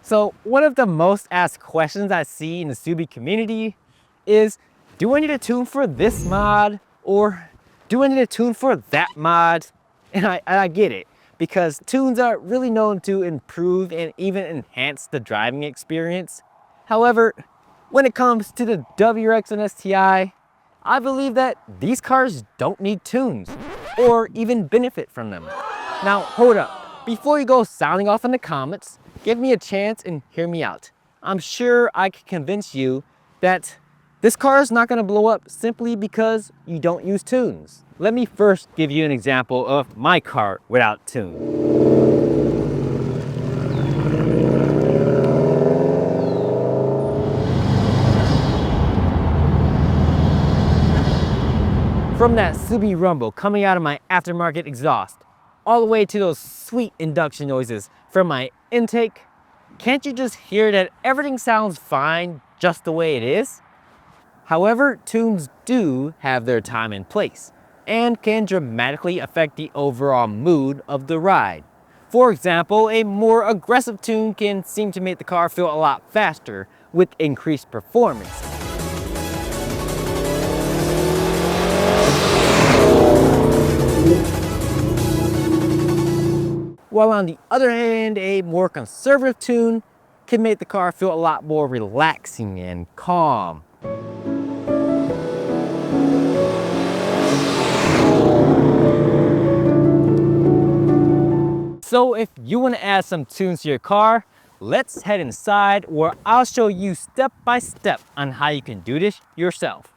So one of the most asked questions I see in the Subi community is, do I need a tune for this mod? Or do I need a tune for that mod? And I get it, because tunes are really known to improve and even enhance the driving experience. However, when it comes to the WRX and STI, I believe that these cars don't need tunes or even benefit from them. Now, hold up. Before you go sounding off in the comments, give me a chance and hear me out. I'm sure I can convince you that this car is not going to blow up simply because you don't use tunes. Let me first give you an example of my car without tunes. From that Subi rumble coming out of my aftermarket exhaust, all the way to those sweet induction noises from my intake, can't you just hear that everything sounds fine just the way it is? However, tunes do have their time and place and can dramatically affect the overall mood of the ride. For example, a more aggressive tune can seem to make the car feel a lot faster with increased performance. While on the other hand, a more conservative tune can make the car feel a lot more relaxing and calm. So if you want to add some tunes to your car, let's head inside where I'll show you step by step on how you can do this yourself.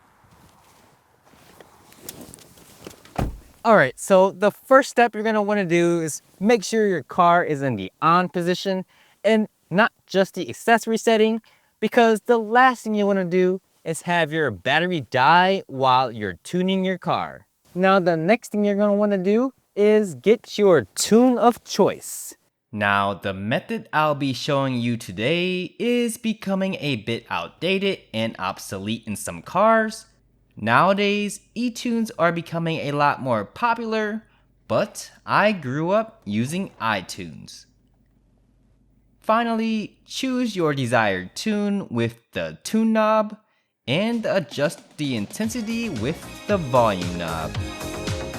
Alright, so the first step you're going to want to do is make sure your car is in the on position and not just the accessory setting, because the last thing you want to do is have your battery die while you're tuning your car. Now the next thing you're going to want to do is get your tune of choice. Now, the method I'll be showing you today is becoming a bit outdated and obsolete in some cars. Nowadays, e-tunes are becoming a lot more popular, but I grew up using iTunes. Finally, choose your desired tune with the tune knob and adjust the intensity with the volume knob.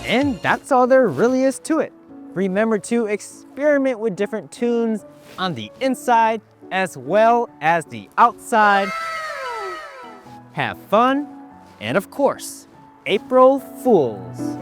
And that's all there really is to it. Remember to experiment with different tunes on the inside as well as the outside. Have fun, and of course, April Fools!